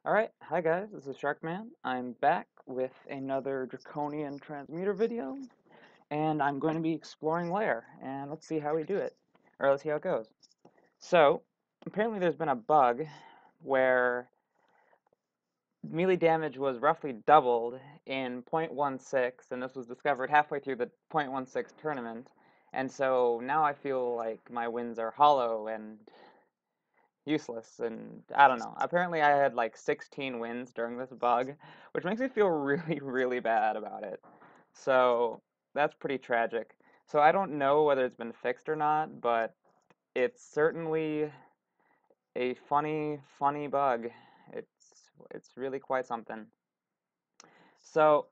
Alright, hi guys, this is Sharkman. I'm back with another Draconian transmuter video, and I'm going to be exploring Lair, and let's see how we do it, or let's see how it goes. So, apparently there's been a bug where melee damage was roughly doubled in 0.16, and this was discovered halfway through the 0.16 tournament, and so now I feel like my wins are hollow and useless, and I don't know. Apparently I had like 16 wins during this bug, which makes me feel really, really bad about it. So that's pretty tragic. So I don't know whether it's been fixed or not, but it's certainly a funny, funny bug. It's really quite something. So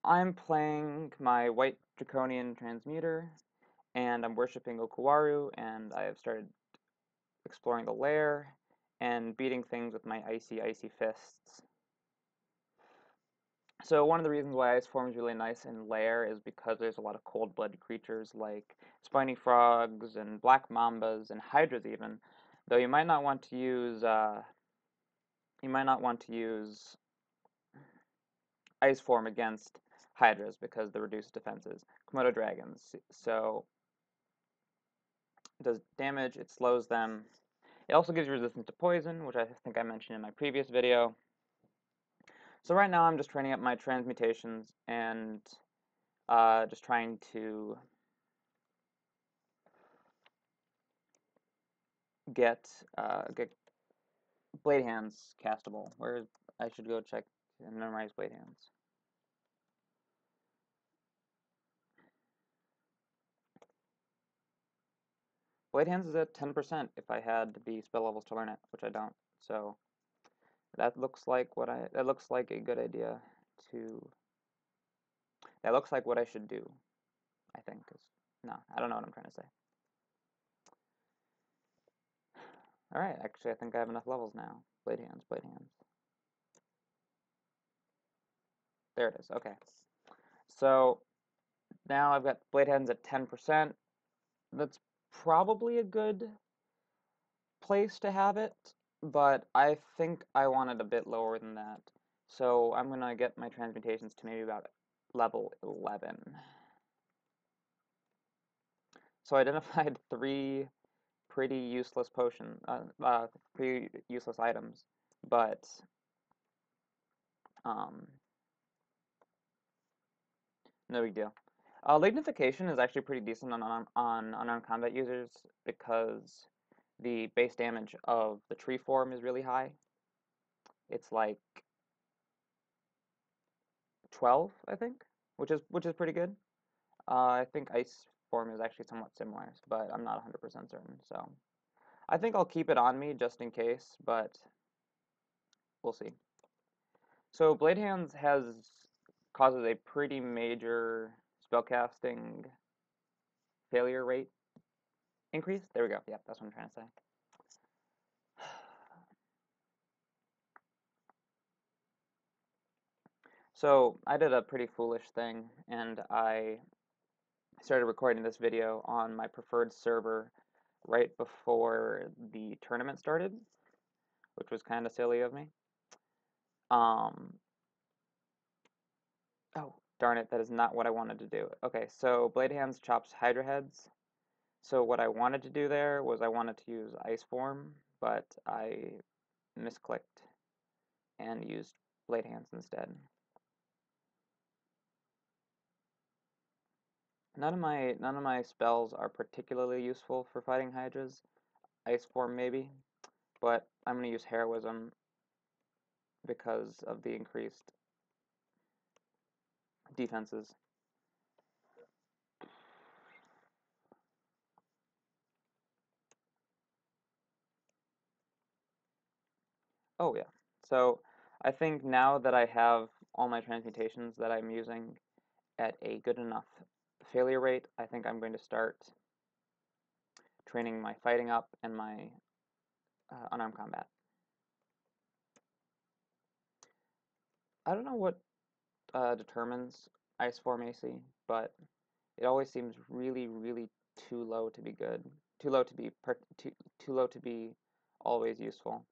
I'm playing my white draconian transmuter, and I'm worshipping Okuwaru, and I have started exploring the lair, and beating things with my icy, icy fists. So one of the reasons why Ice Form is really nice in Lair is because there's a lot of cold-blooded creatures like spiny frogs and black mambas and hydras even. Though you might not want to use Ice Form against hydras because the reduced defenses. Komodo dragons. So it does damage, it slows them. It also gives you resistance to poison, which I think I mentioned in my previous video. So right now I'm just training up my transmutations and just trying to get blade hands castable. Where I should go check and memorize blade hands. Blade hands is at 10% if I had the spell levels to learn it, which I don't. So that looks like that looks like a good idea to that looks like what I should do, I think. No, I don't know what I'm trying to say. Alright, actually I think I have enough levels now. Blade hands, blade hands. There it is, okay. So now I've got blade hands at 10%. That's probably a good place to have it, but I think I want it a bit lower than that. So I'm going to get my transmutations to maybe about level 11. So I identified three pretty useless pretty useless items, but um, no big deal. Lignification is actually pretty decent on unarmed combat users because the base damage of the tree form is really high. It's like 12, I think, which is pretty good. I think ice form is actually somewhat similar, but I'm not 100% certain. So I think I'll keep it on me just in case, but we'll see. So Blade Hands causes a pretty major spellcasting failure rate increase. There we go. Yeah, that's what I'm trying to say. So I did a pretty foolish thing, and I started recording this video on my preferred server right before the tournament started, which was kind of silly of me. Um, oh, darn it, that is not what I wanted to do. Okay, so Blade Hands chops Hydra heads. So what I wanted to do there was I wanted to use Ice Form, but I misclicked and used Blade Hands instead. None of my spells are particularly useful for fighting Hydras. Ice Form maybe, but I'm going to use Heroism because of the increased defenses. Oh yeah. So I think now that I have all my transmutations that I'm using at a good enough failure rate, I think I'm going to start training my fighting up and my unarmed combat. I don't know what determines Ice Form AC, but it always seems really, really too low to be good. Too low to be always useful.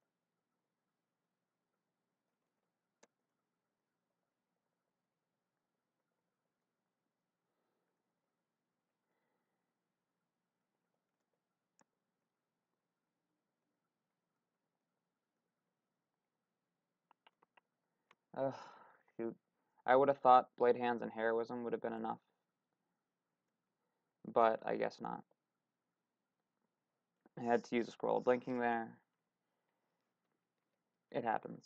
Ugh, shoot. I would have thought Blade Hands and Heroism would have been enough, but I guess not. I had to use a Scroll of Blinking there. It happens.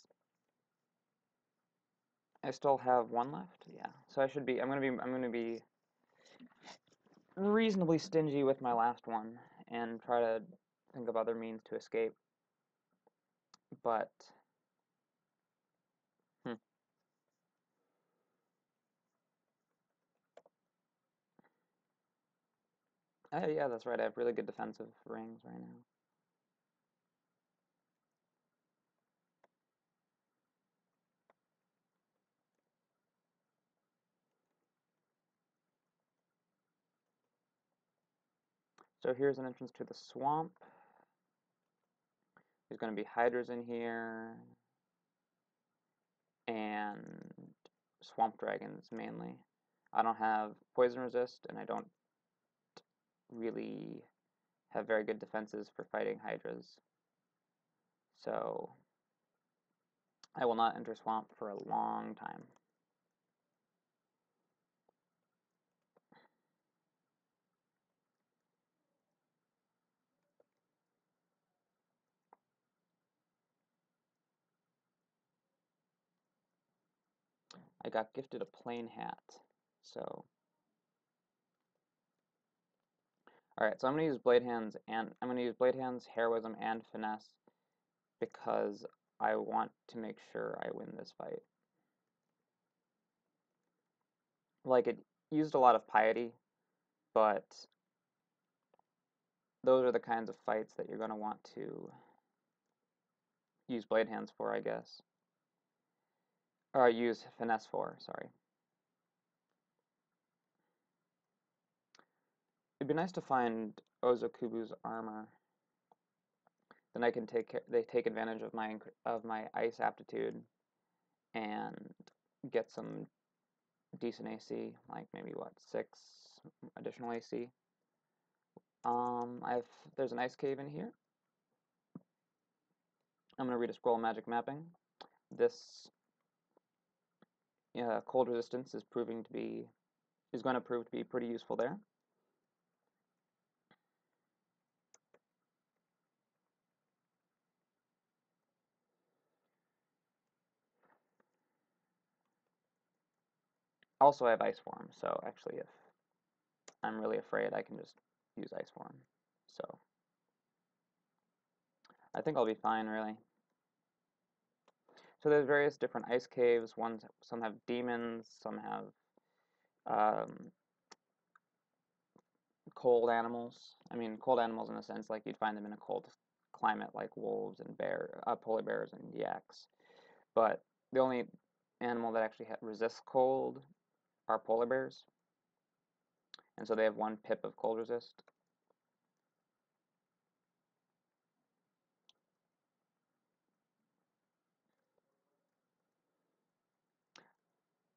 I still have one left. Yeah, so I'm gonna be reasonably stingy with my last one and try to think of other means to escape. But hmm. Yeah, that's right. I have really good defensive rings right now. So here's an entrance to the swamp. There's going to be hydras in here and swamp dragons mainly. I don't have poison resist, and I don't really have very good defenses for fighting hydras. So I will not enter swamp for a long time. I got gifted a plain hat. So alright, so I'm gonna use Blade Hands Heroism, and Finesse because I want to make sure I win this fight. Like, it used a lot of piety, but those are the kinds of fights that you're going to want to use Blade Hands for, I guess. Or use Finesse for, sorry. It'd be nice to find Ozokubu's armor. Then I can they take advantage of my ice aptitude and get some decent AC, like maybe what, 6 additional AC. There's an ice cave in here. I'm gonna read a scroll of magic mapping. This cold resistance is going to prove to be pretty useful there. Also, I have Ice Form, so actually if I'm really afraid, I can just use Ice Form. So I think I'll be fine, really. So there's various different ice caves. Some have demons, some have cold animals. I mean, cold animals in a sense, like you'd find them in a cold climate, like wolves and polar bears and yaks. But the only animal that actually resists cold are polar bears, and so they have 1 pip of cold resist.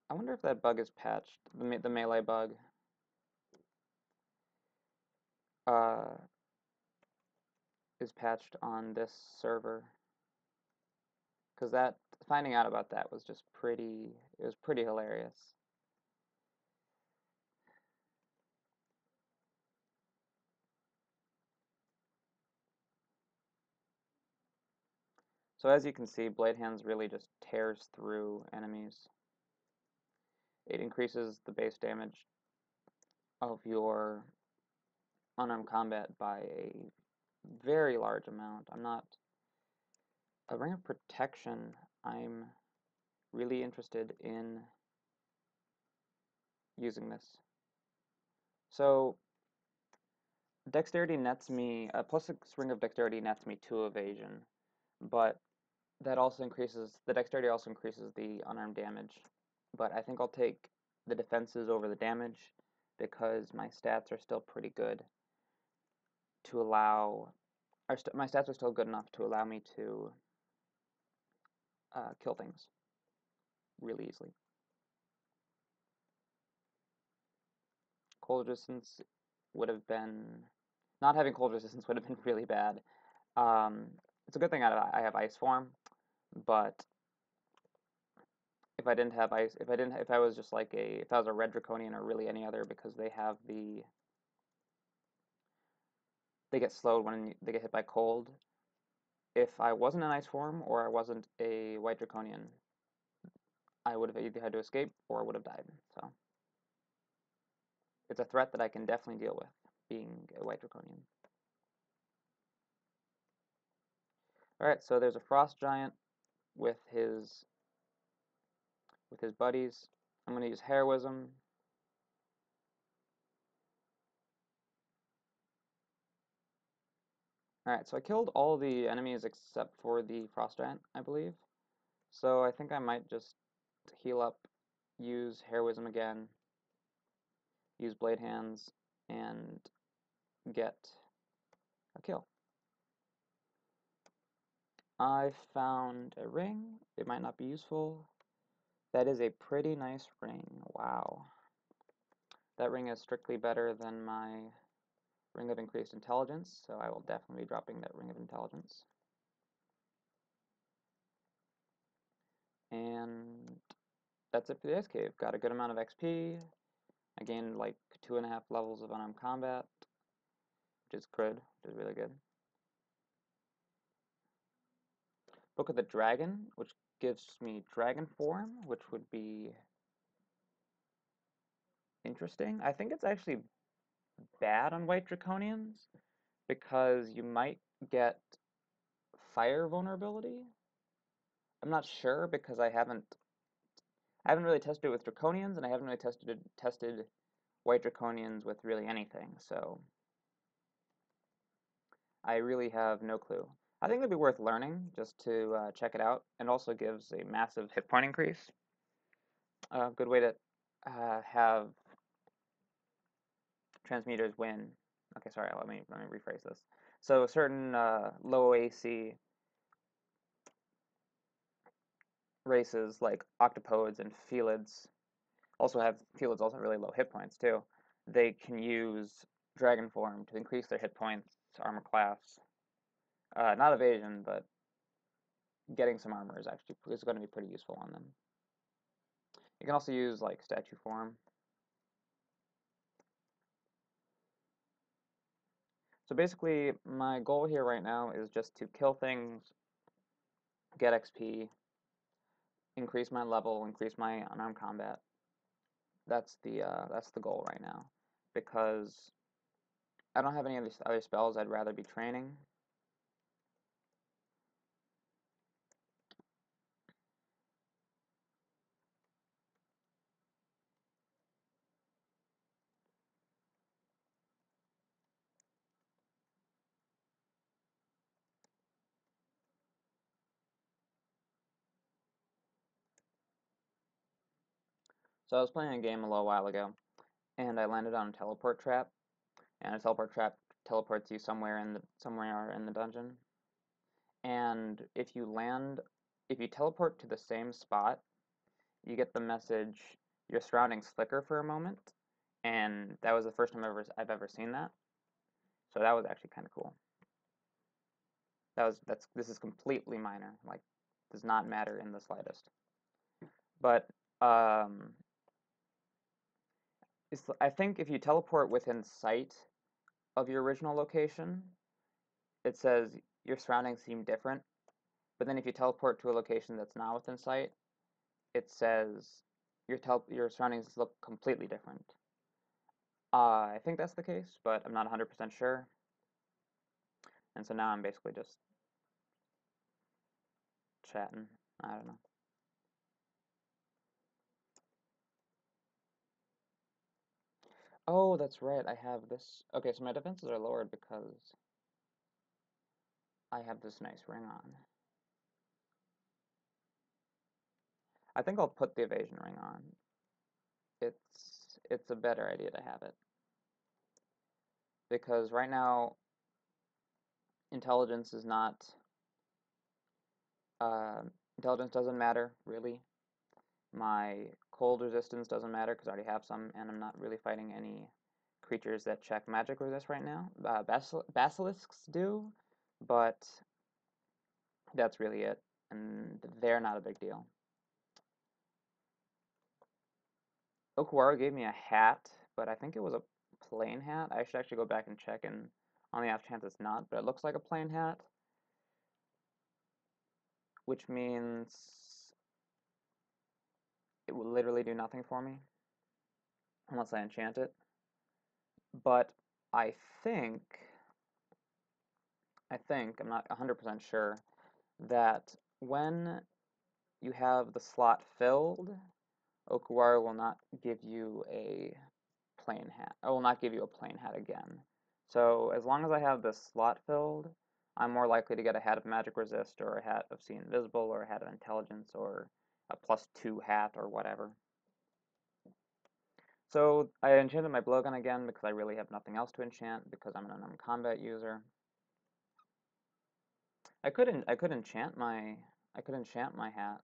I wonder if that bug is patched, the melee bug. Uh, is patched on this server, because finding out about that was just it was pretty hilarious. So as you can see, Blade Hands really just tears through enemies. It increases the base damage of your unarmed combat by a very large amount. A Ring of Protection, I'm really interested in using this. So Dexterity nets me, +6 Ring of Dexterity nets me 2 evasion, but the dexterity also increases the unarmed damage. But I think I'll take the defenses over the damage because my stats are still pretty good to allow, my stats are still good enough to allow me to kill things really easily. Cold resistance would have been, not having cold resistance would have been really bad. It's a good thing I have Ice Form, but if I didn't have ice, if I was just like if I was a red draconian or really any other, because they have they get slowed when they get hit by cold. If I wasn't an ice form or I wasn't a white draconian, I would have either had to escape or would have died. So it's a threat that I can definitely deal with, being a white draconian. Alright, so there's a frost giant with his buddies. I'm going to use heroism. Alright, so I killed all the enemies except for the frost giant, I believe. So I think I might just heal up, use heroism again, use blade hands, and get a kill. I found a ring. It might not be useful. That is a pretty nice ring. Wow. That ring is strictly better than my ring of increased intelligence, so I will definitely be dropping that ring of intelligence. And that's it for the ice cave. Got a good amount of XP. I gained like 2.5 levels of unarmed combat, which is good, which is really good. Book of the Dragon, which gives me dragon form, which would be interesting. I think it's actually bad on white draconians because you might get fire vulnerability. I'm not sure because I haven't really tested it with draconians, and I haven't really tested white draconians with really anything, so I really have no clue. I think it'd be worth learning just to check it out, and also gives a massive hit point increase. A good way to have transmuters win. Okay, sorry, let me rephrase this. So certain low AC races like octopodes and felids also have really low hit points too. They can use dragon form to increase their hit points, armor class. Not evasion, but getting some armor is going to be pretty useful on them. You can also use like statue form. So basically, my goal here right now is just to kill things, get XP, increase my level, increase my unarmed combat. That's the goal right now, because I don't have any other spells I'd rather be training. So I was playing a game a little while ago, and I landed on a teleport trap, and a teleport trap teleports you somewhere in the dungeon. And if you teleport to the same spot, you get the message, your surroundings flicker for a moment, and that was the first time I've ever seen that. So that was actually kind of cool. This is completely minor, like does not matter in the slightest. But I think if you teleport within sight of your original location, it says your surroundings seem different. But then if you teleport to a location that's not within sight, it says your surroundings look completely different. I think that's the case, but I'm not 100% sure. And so now I'm basically just chatting. I don't know. Oh, that's right. I have this. Okay, so my defenses are lowered because I have this nice ring on. I think I'll put the evasion ring on. It's a better idea to have it. Because right now, intelligence is not... intelligence doesn't matter, really. My cold resistance doesn't matter because I already have some, and I'm not really fighting any creatures that check magic resist right now. Basilisks do, but that's really it, and they're not a big deal. Okuwara gave me a hat, but I think it was a plain hat. I should actually go back and check, and on the off chance it's not, but it looks like a plain hat, which means it will literally do nothing for me unless I enchant it. But I think, I'm not 100% sure, that when you have the slot filled, Okuwara will not give you a plain hat. I will not give you a plain hat again. So as long as I have this slot filled, I'm more likely to get a hat of magic resist, or a hat of see invisible, or a hat of intelligence, or a +2 hat, or whatever. So I enchanted my blowgun again because I really have nothing else to enchant because I'm an unarmed combat user. I could enchant my hat,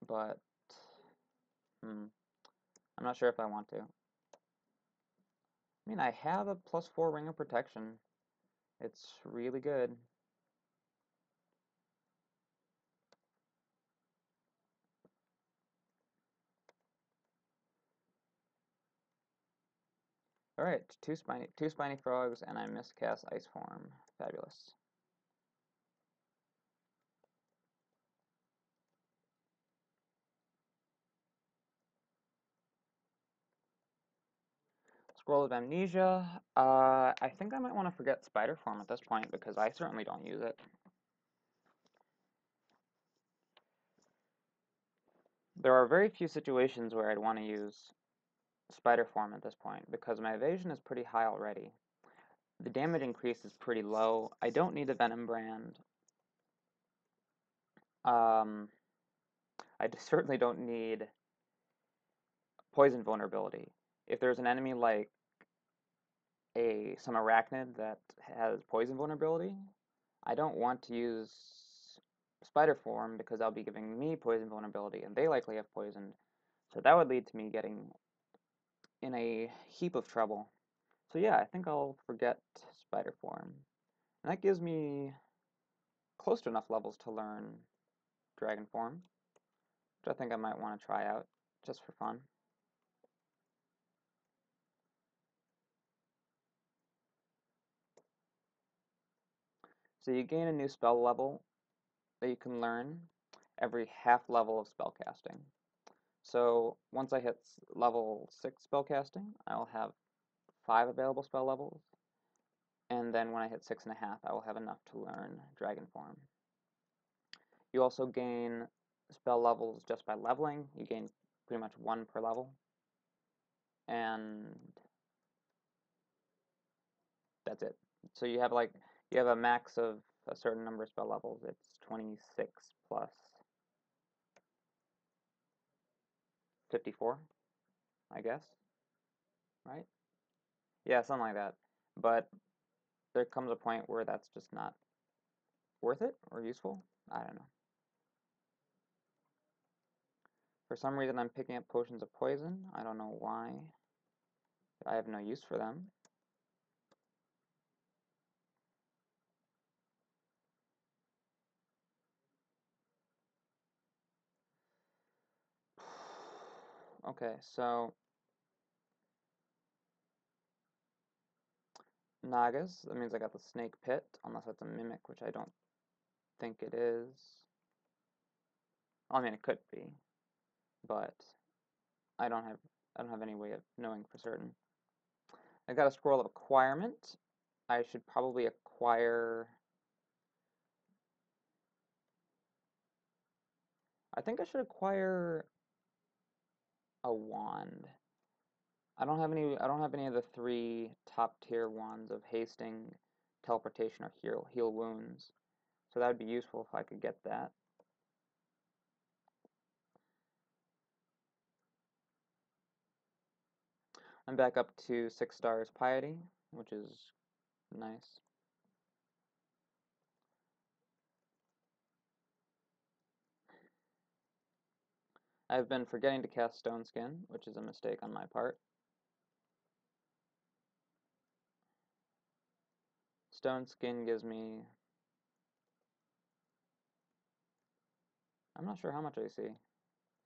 but I'm not sure if I want to. I mean, I have a +4 ring of protection. It's really good. Alright, two spiny frogs, and I miscast Ice Form. Fabulous. Scroll of Amnesia. I think I might want to forget Spider Form at this point because I certainly don't use it. There are very few situations where I'd want to use Spider Form at this point because my evasion is pretty high already. The damage increase is pretty low. I don't need a Venom Brand. I certainly don't need Poison Vulnerability. If there's an enemy like some arachnid that has Poison Vulnerability, I don't want to use Spider Form because I'll be giving me Poison Vulnerability, and they likely have poison. So that would lead to me getting in a heap of trouble. So yeah, I think I'll forget Spider Form. And that gives me close to enough levels to learn Dragon Form, which I think I might want to try out just for fun. So you gain a new spell level that you can learn every half level of spellcasting. So once I hit level 6 spellcasting, I'll have 5 available spell levels, and then when I hit 6.5, I will have enough to learn Dragon Form. You also gain spell levels just by leveling. You gain pretty much 1 per level, and that's it. So you have a max of a certain number of spell levels. It's 26 plus 54, I guess, right? Yeah, something like that. But there comes a point where that's just not worth it or useful. I don't know. For some reason, I'm picking up potions of poison. I don't know why. I have no use for them. Okay, so Nagas, that means I got the snake pit, unless that's a mimic, which I don't think it is. I mean, it could be, but I don't have any way of knowing for certain. I got a scroll of acquirement. I should probably acquire. I think I should acquire a wand. I don't have any of the 3 top tier wands of hasting, teleportation, or heal wounds. So that would be useful if I could get that. I'm back up to 6 stars piety, which is nice. I've been forgetting to cast Stone Skin, which is a mistake on my part. Stone Skin gives me... I'm not sure how much I see.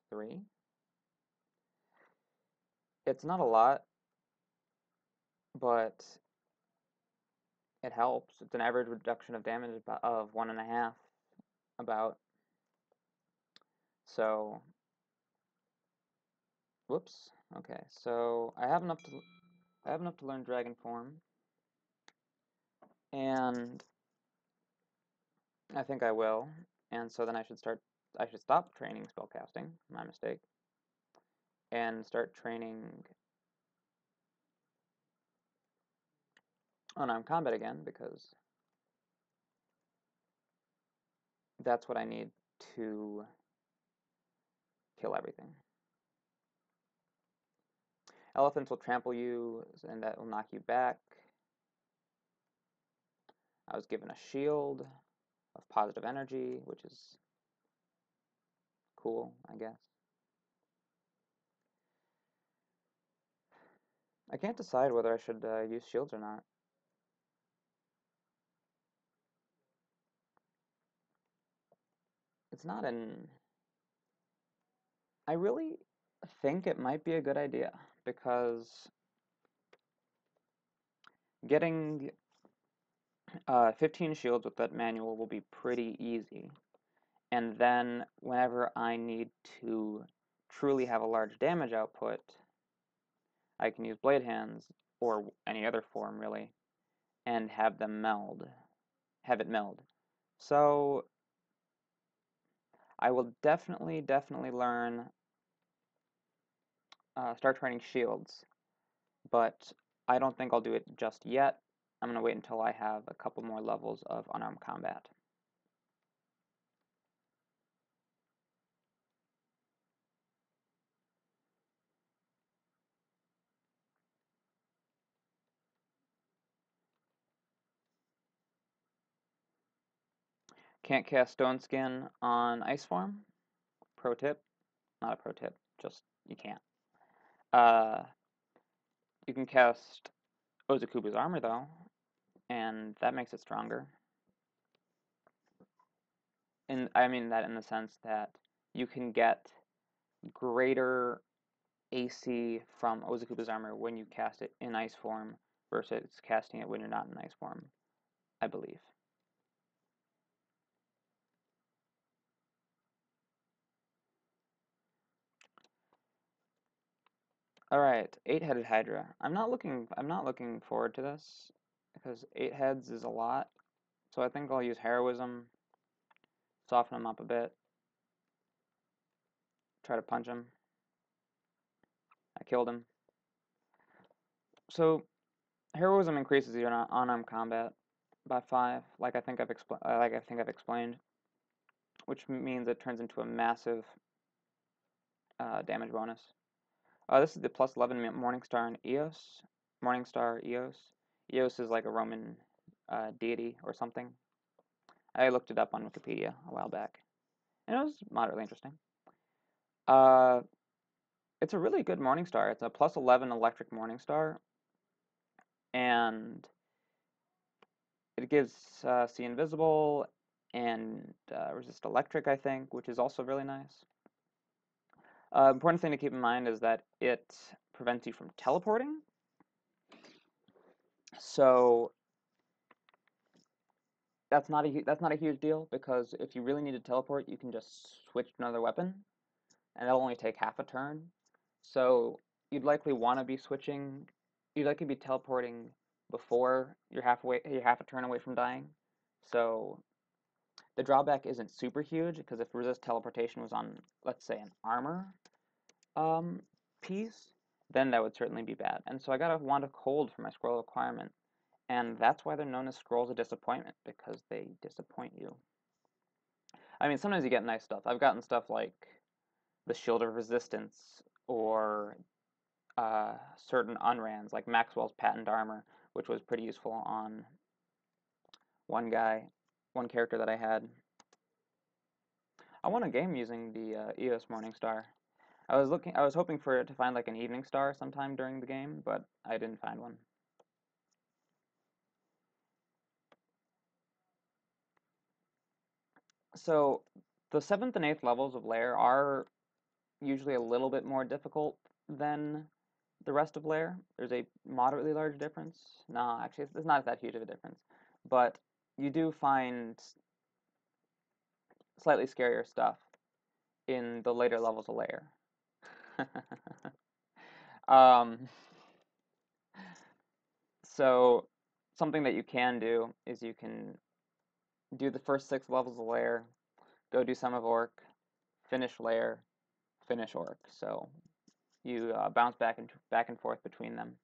3? It's not a lot, but it helps. It's an average reduction of damage of 1.5, about. So, whoops. Okay, so I have enough to learn Dragon Form, and I think I will. And so then I should stop training spellcasting, my mistake, and start training unarmed combat again, because that's what I need to kill everything. Elephants will trample you, and that will knock you back. I was given a shield of positive energy, which is cool, I guess. I can't decide whether I should use shields or not. It's not an... I really think it might be a good idea, because getting 15 shields with that manual will be pretty easy. And then whenever I need to truly have a large damage output, I can use blade hands, or any other form really, and have it meld. So I will definitely learn, start training shields, but I don't think I'll do it just yet. I'm going to wait until I have a couple more levels of unarmed combat. Can't cast Stone Skin on Ice Form. Pro tip. Not a pro tip, just you can't. Uh, you can cast Ozakuba's armor though, and that makes it stronger. And I mean that in the sense that you can get greater AC from Ozakuba's armor when you cast it in Ice Form versus casting it when you're not in Ice Form, I believe. All right, 8-headed Hydra. I'm not looking forward to this because 8 heads is a lot. So I think I'll use Heroism, soften him up a bit, try to punch him. I killed him. So Heroism increases your unarmed combat by 5, like I think I've explained, which means it turns into a massive damage bonus. This is the plus 11 Morningstar and Eos. Morningstar Eos. Eos is like a Roman deity or something. I looked it up on Wikipedia a while back, and it was moderately interesting. It's a really good Morningstar. It's a plus 11 electric Morningstar, and it gives See Invisible and resist electric, I think, which is also really nice. Important thing to keep in mind is that it prevents you from teleporting. So that's not a huge deal, because if you really need to teleport, you can just switch to another weapon, and it'll only take half a turn. So you'd likely want to be switching. You'd likely be teleporting before you're half a turn away from dying. So the drawback isn't super huge, because if resist teleportation was on, let's say, an armor piece, then that would certainly be bad. And so I got a Wand of Cold for my scroll requirement, and that's why they're known as Scrolls of Disappointment, because they disappoint you. I mean, sometimes you get nice stuff. I've gotten stuff like the Shield of Resistance, or certain unrans, like Maxwell's Patent Armor, which was pretty useful on one character that I had. I won a game using the EOS Morningstar. I was hoping for it to find like an Evening Star sometime during the game, but I didn't find one. So the 7th and 8th levels of Lair are usually a little bit more difficult than the rest of Lair, there's a moderately large difference. No, actually, it's not that huge of a difference. But you do find slightly scarier stuff in the later levels of Lair. um, so something that you can do is you can do the first 6 levels of Lair, go do some of Orc, finish Lair, finish Orc. So you bounce back and forth between them.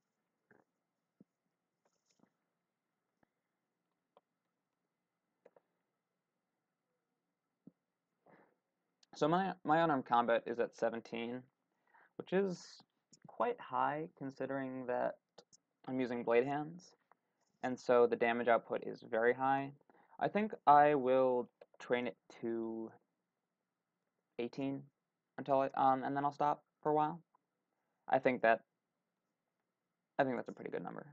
So my unarmed combat is at 17, which is quite high considering that I'm using blade hands, and so the damage output is very high. I think I will train it to 18 until and then I'll stop for a while. I think that's a pretty good number.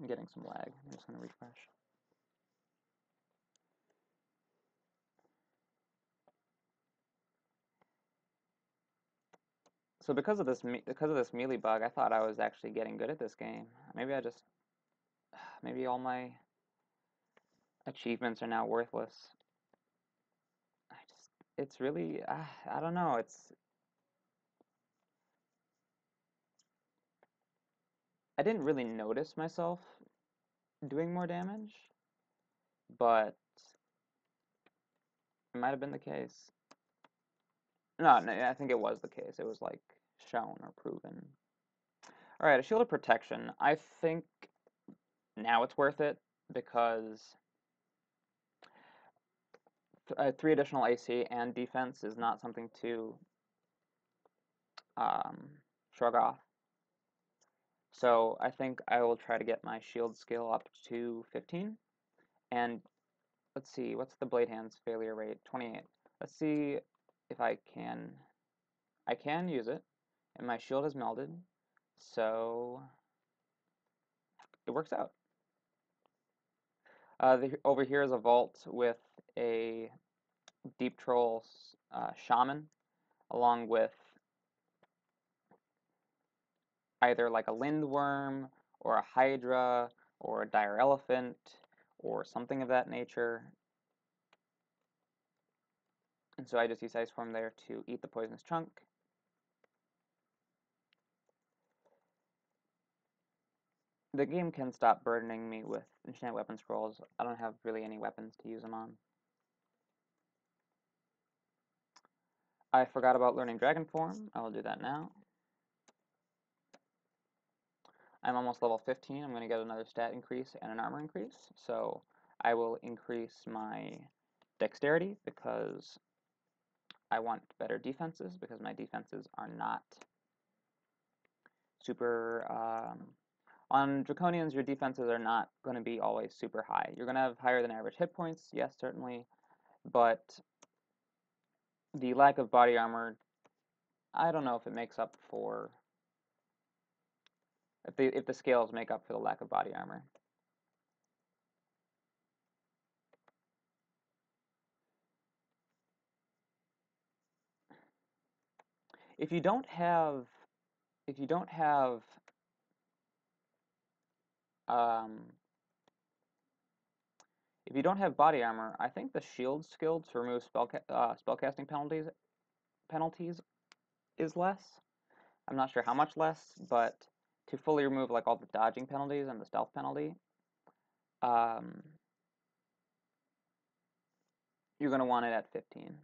I'm getting some lag. I'm just going to refresh. So because of this melee bug, I thought I was actually getting good at this game. Maybe all my achievements are now worthless. It's really, I don't know. I didn't really notice myself doing more damage, but it might have been the case. No, I think it was the case. It was like shown or proven. All right, a shield of protection. I think now it's worth it because 3 additional AC and defense is not something to shrug off. So I think I will try to get my shield skill up to 15. And let's see, what's the blade hand's failure rate? 28. Let's see if I can use it. And my shield is melded, so it works out. Over here is a vault with a deep troll shaman, along with either like a lindworm or a hydra or a dire elephant or something of that nature. And so I just use Ice Form there to eat the poisonous chunk. The game can stop burdening me with enchant weapon scrolls. I don't have really any weapons to use them on. I forgot about learning Dragon Form. I will do that now. I'm almost level 15. I'm going to get another stat increase and an armor increase. So I will increase my dexterity because I want better defenses, because my defenses are not super... on Draconians, your defenses are not going to be always super high. You're going to have higher than average hit points, yes, certainly, but the lack of body armor, I don't know if it makes up for... if the scales make up for the lack of body armor. If you don't have body armor, I think the shield skill to remove spellcasting penalties is less. I'm not sure how much less, but to fully remove like all the dodging penalties and the stealth penalty, you're going to want it at 15.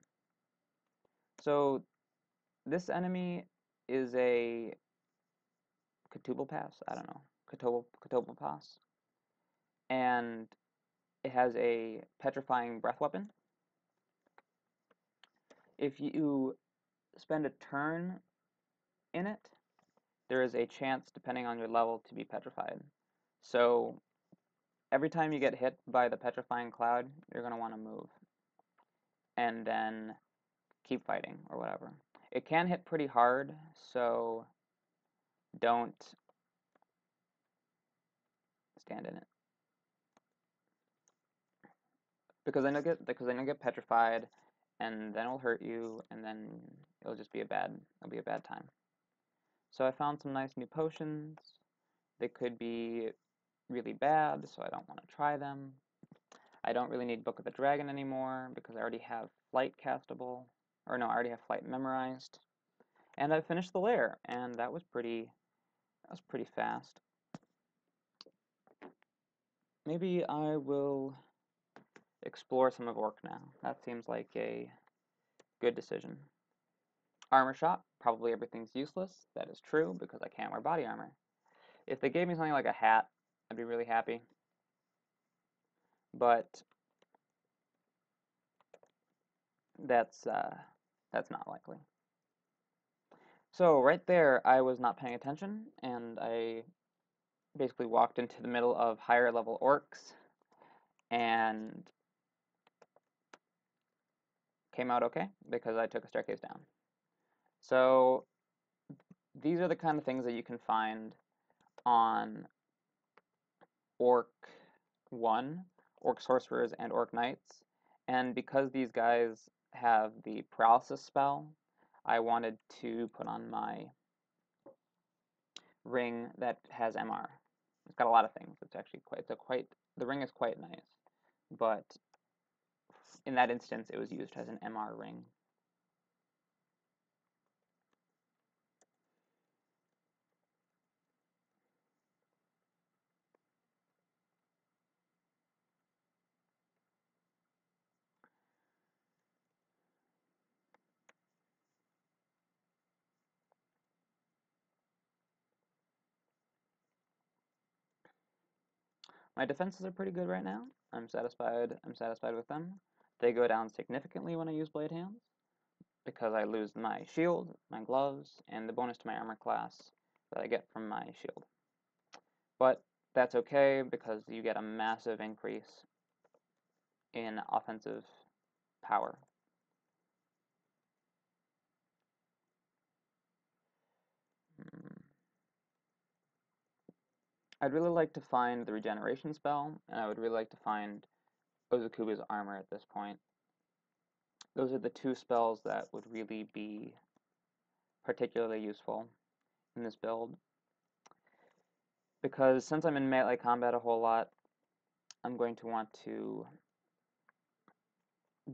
So this enemy is a Cthulhu Pass. I don't know. Cthulhu Pass. And it has a petrifying breath weapon. If you spend a turn in it, there is a chance, depending on your level, to be petrified. So every time you get hit by the petrifying cloud, you're going to want to move. And then keep fighting, or whatever. It can hit pretty hard, so don't stand in it. because then you'll get petrified, and then it'll hurt you, and then it'll just be it'll be a bad time. So I found some nice new potions. They could be really bad, so I don't want to try them. I don't really need Book of the Dragon anymore because I already have Flight castable, or no, I already have Flight memorized. And I finished the lair, and that was pretty fast. Maybe I will explore some of Orc now. That seems like a good decision. Armor shop, probably everything's useless. That is true because I can't wear body armor. If they gave me something like a hat, I'd be really happy. But that's not likely. So right there, I was not paying attention, and I basically walked into the middle of higher level orcs, and came out okay because I took a staircase down. So these are the kind of things that you can find on Orc 1, Orc Sorcerers, and Orc Knights. And because these guys have the paralysis spell, I wanted to put on my ring that has MR. It's got a lot of things. It's actually the ring is quite nice. But in that instance, it was used as an MR ring. My defenses are pretty good right now. I'm satisfied with them. They go down significantly when I use blade hands, because I lose my shield, my gloves, and the bonus to my armor class that I get from my shield. But that's okay because you get a massive increase in offensive power. I'd really like to find the regeneration spell, and I would really like to find Ozakuba's armor at this point. Those are the two spells that would really be particularly useful in this build. Because since I'm in melee combat a whole lot, I'm going to want to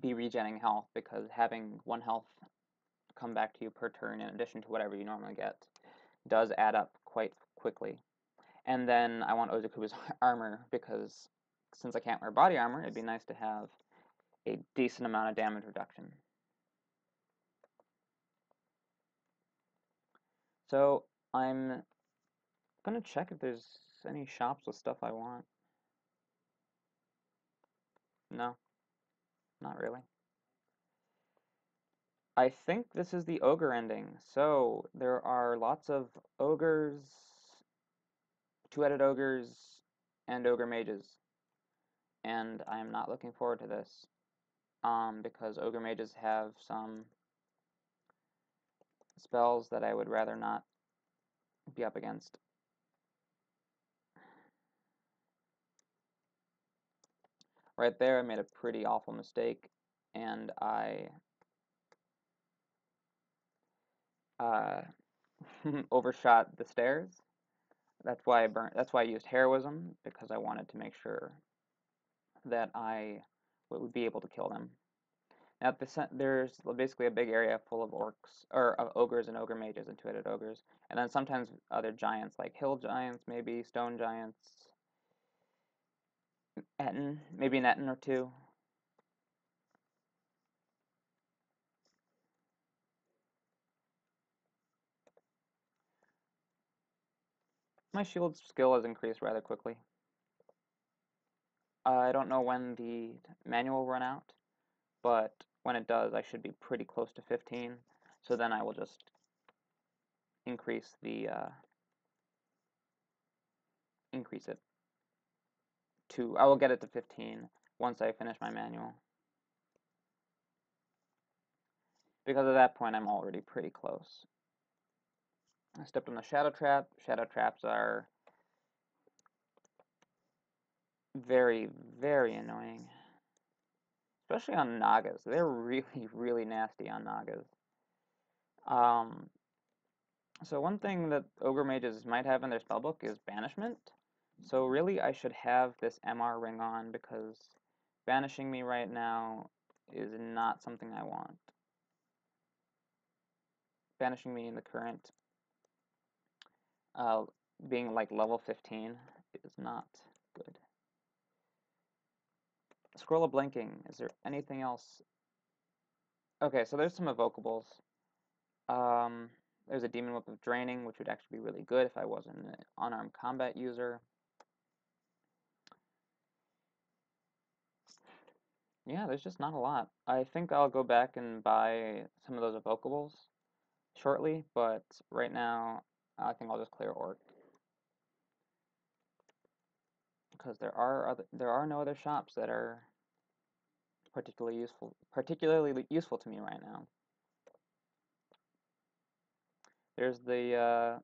be regenning health, because having 1 health come back to you per turn in addition to whatever you normally get does add up quite quickly. And then I want Ozakuba's armor, because since I can't wear body armor, it'd be nice to have a decent amount of damage reduction. So I'm gonna check if there's any shops with stuff I want. No, not really. I think this is the ogre ending. So there are lots of ogres, two-headed ogres, and ogre mages. And I'm not looking forward to this. Because ogre mages have some spells that I would rather not be up against. Right there, I made a pretty awful mistake, and I overshot the stairs. That's why I used heroism, because I wanted to make sure that I would be able to kill them. At the there's basically a big area full of orcs, or of ogres and ogre mages and two-headed ogres, and then sometimes other giants like hill giants, maybe stone giants, maybe an Etten or two. My shield skill has increased rather quickly. I don't know when the manual will run out, but when it does, I should be pretty close to 15. So then I will just increase it to. I will get it to 15 once I finish my manual. Because at that point, I'm already pretty close. I stepped on the shadow trap. Shadow traps are very, very annoying. especially on Nagas. They're really, really nasty on Nagas. Um, so one thing that Ogre Mages might have in their spellbook is Banishment. So really I should have this MR ring on because banishing me right now is not something I want. Banishing me in the current being like level 15 is not good. Scroll of Blinking. Is there anything else? Okay, so there's some evocables. There's a Demon Whip of Draining, which would actually be really good if I wasn't an unarmed combat user. Yeah, there's just not a lot. I think I'll go back and buy some of those evocables shortly, but right now I think I'll just clear Orc because there are no other shops that are particularly useful to me right now. There's the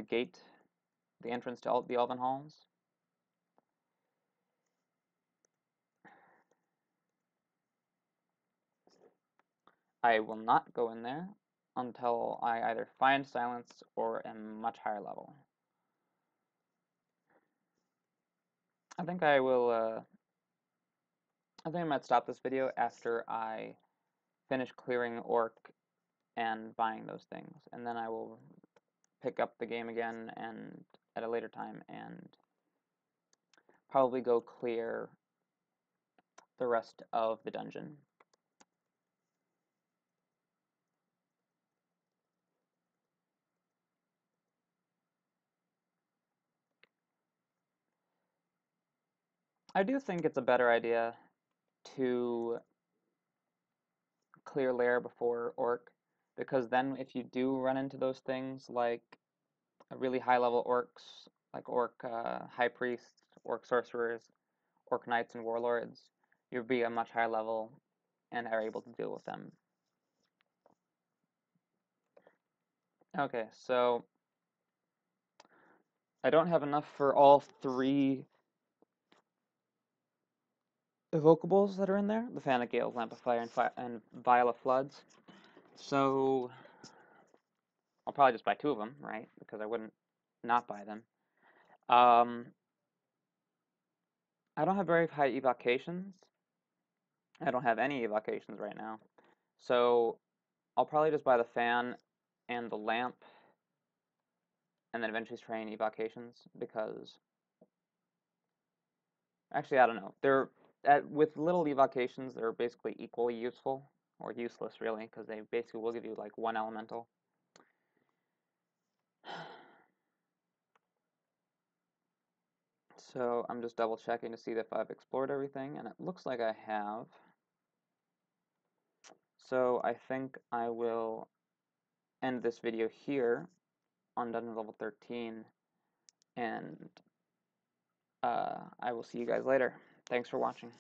gate, the entrance to the Elven Halls. I will not go in there until I either find silence or am much higher level. I think I will, I think I might stop this video after I finish clearing Orc and buying those things, and then I will pick up the game again and at a later time and probably go clear the rest of the dungeon. I do think it's a better idea to clear Lair before Orc, because then if you do run into those things like really high level orcs, like Orc High Priests, Orc Sorcerers, Orc Knights, and Warlords, you'll be a much higher level and are able to deal with them. Okay, so I don't have enough for all 3 evocables that are in there, the Fan of Gales, Lamp of Fire, and Vial of Floods. So I'll probably just buy 2 of them, right? Because I wouldn't not buy them. I don't have very high evocations. I don't have any evocations right now. So I'll probably just buy the fan and the lamp and then eventually train evocations because actually I don't know. With little evocations they're basically equally useful or useless really because they basically will give you like 1 elemental. So I'm just double checking to see if I've explored everything and it looks like I have. So I think I will end this video here on Dungeon Level 13 and I will see you guys later. Thanks for watching.